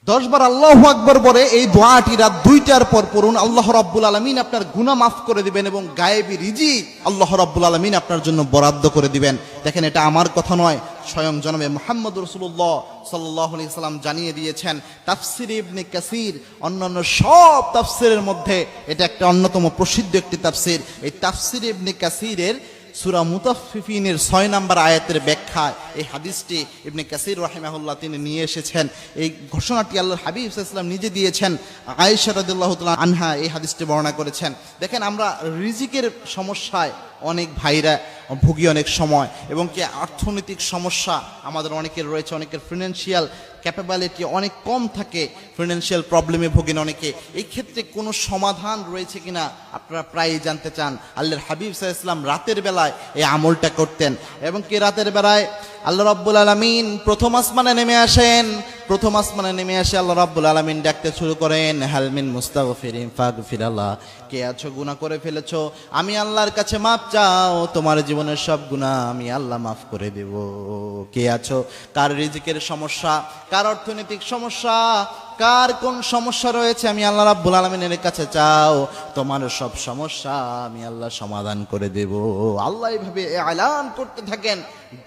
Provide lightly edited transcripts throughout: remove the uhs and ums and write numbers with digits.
10 বার আল্লাহু আকবার বলে এই দোয়াটি রাত 2টার পর পড়ুন। আল্লাহ রাব্বুল আলামিন আপনার গুনাহ মাফ করে দিবেন এবং গায়েবী রিজিক আল্লাহ রাব্বুল আলামিন আপনার জন্য বরাদ্দ করে দিবেন। দেখেন, এটা আমার কথা নয়, স্বয়ং জনাবে মুহাম্মদ রাসূলুল্লাহ সাল্লাল্লাহু আলাইহি সাল্লাম জানিয়ে দিয়েছেন। তাফসীর ইবনে কাসির অন্যান্য সব তাফসীরের মধ্যে এটা একটা অন্যতম প্রসিদ্ধ একটি তাফসীর। এই তাফসীর ইবনে কাসিরের সূরা মুতাফফিফিনের 6 নম্বর আয়াতের ব্যাখ্যায় এই হাদিসটি ইবনে কাসির রাহিমাহুল্লাহ তিনি নিয়ে এসেছেন। এই ঘোষণাটি আল্লাহর হাবিব সাল্লাল্লাহু আলাইহি ওয়াসাল্লাম নিজে দিয়েছেন। আয়েশা রাদিয়াল্লাহু তাআলা আনহা এই হাদিসটি বর্ণনা করেছেন। দেখেন, আমরা রিজিকের সমস্যায় অনেক ভাইরা ভুগি অনেক সময়, এবং কি অর্থনৈতিক সমস্যা আমাদের অনেকের রয়েছে, অনেকের ফিনান্সিয়াল ক্যাপাবিলিটি অনেক কম থাকে, ফিনান্সিয়াল প্রবলেমে ভোগেন অনেকে। এই ক্ষেত্রে কোনো সমাধান রয়েছে কিনা আপনারা প্রায়ই জানতে চান। আল্লাহর হাবিব সাল্লাল্লাহু আলাইহি ওয়াসাল্লাম রাতের বেলায় এই আমলটা করতেন, এবং কি রাতের বেলায় আল্লাহ রাব্বুল আলামিন প্রথম আসমানে নেমে আসেন। প্রথম আসমানে নেমে আসে আল্লাহ রাব্বুল আলামিন ডাকতে শুরু করেন, হাল মিন মুস্তাগফিরিন ফাগফিরাল্লাহ। কে আছো গুনাহ করে ফেলেছো, আমি আল্লাহর কাছে মাপ চাও, তোমার জীবনের সব গুনাহ আমি আল্লাহ মাফ করে দেব। কে আছো, কার রিজিকের সমস্যা, কার অর্থনৈতিক সমস্যা, কার কোন সমস্যা রয়েছে, আমি আল্লাহ রাব্বুল আলামিনের কাছে চাও, তোমার সব সমস্যা আমি আল্লাহ সমাধান করে দেব। আল্লাহ এইভাবে এলান করতে থাকেন,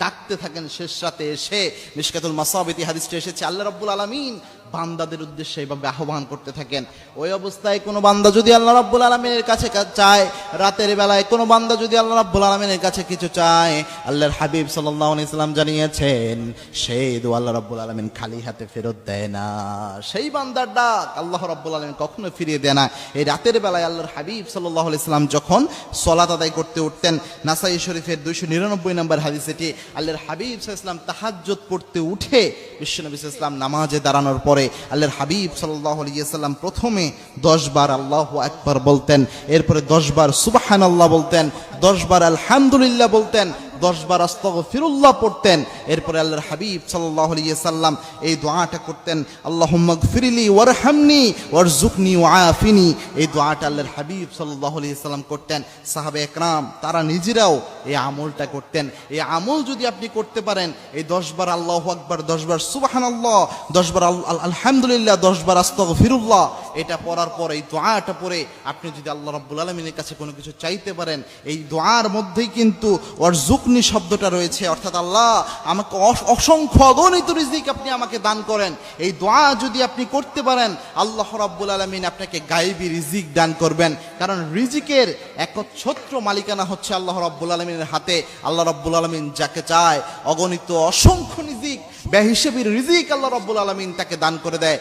ডাকতে থাকেন। শেষ রাতে এসে মিশকাতুল মাসাবিতি হাদিসটি এসেছে, আল্লাহ রাব্বুল আলামিন বান্দাদের উদ্দেশ্যে এইভাবে আহ্বান করতে থাকেন। ওই অবস্থায় কোনো বান্দা যদি আল্লাহ রাব্বুল আলামিনের কাছে চায়, রাতের বেলায় কোনো বান্দা যদি আল্লাহ রাব্বুল আলামিনের কাছে কিছু চায়, আল্লাহর হাবিব সাল্লাল্লাহু আলাইহি সাল্লাম জানিয়েছেন সেই দোয়া আল্লাহ রাব্বুল আলামিন খালি হাতে ফেরত দেয় না। সেই বান্দার ডাক আল্লাহ রাব্বুল আলামিন কখনো ফিরিয়ে দেয় না। এই রাতের বেলায় আল্লাহর হাবিব সাল্লাল্লাহু আলাইহি সাল্লাম যখন সালাত আদায় করতে উঠতেন, নাসাই শরীফের 299 নম্বর হাদিস এটি, আল্লাহর হাবিব সাল্লাল্লাহু আলাইহি সাল্লাম তাহাজ্জুদ পড়তে উঠে বিশ্বনবী সাল্লাল্লাহু আলাইহি সাল্লাম নামাজে দাঁড়ানোর পরে আল্লাহর হাবিব সাল্লাল্লাহু আলাইহি ওয়াসাল্লাম প্রথমে 10 বার আল্লাহু আকবার বলতেন, এরপরে 10 বার সুবহানাল্লাহ বলতেন, 10 বার আলহামদুলিল্লাহ বলতেন, 10 বার আস্তাগফিরুল্লাহ পড়তেন। এরপরে আল্লাহর হাবিব সাল্লাল্লাহু আলাইহি ওয়াসাল্লাম এই দোয়াটা করতেন, আল্লাহুম্মা গফিরলি ওয়ারহামনি ওয়ারযুকনি ওয়াআফিনি। এই দোয়াটা আল্লাহর হাবিব সাল্লাল্লাহু আলাইহি ওয়াসাল্লাম করতেন। সাহাবে একরাম তারা নিজেরাও এই আমলটা করতেন। এই আমল যদি আপনি করতে পারেন, এই 10 বার আল্লাহু আকবার, 10 বার সুবহানাল্লাহ, 10 বার আলহামদুলিল্লাহ, 10 বার আস্তাগফিরুল্লাহ, এটা পড়ার পর এই দোয়াটা পড়ে আপনি যদি আল্লাহ রাব্বুল আলামিনের কাছে কোনো কিছু চাইতে পারেন, এই দোয়ার মধ্যেই কিন্তু ওয়ারযুকনি শব্দটা রয়েছে, অর্থাৎ আল্লাহ আমাকে অসংখ্য অগণিত রিজিক আপনি আমাকে দান করেন। এই দোয়া যদি আপনি করতে পারেন, আল্লাহ রাব্বুল আলামিন আপনাকে গায়েবী রিজিক দান করবেন। কারণ রিজিকের একচ্ছত্র মালিকানা হচ্ছে আল্লাহ রাব্বুল আলামিনের হাতে। আল্লাহ রাব্বুল আলামিন যাকে চায় অগণিত অসংখ্য রিজিক, বেহিসাবি রিজিক আল্লাহ রাব্বুল আলামিন তাকে দান করে দেয়।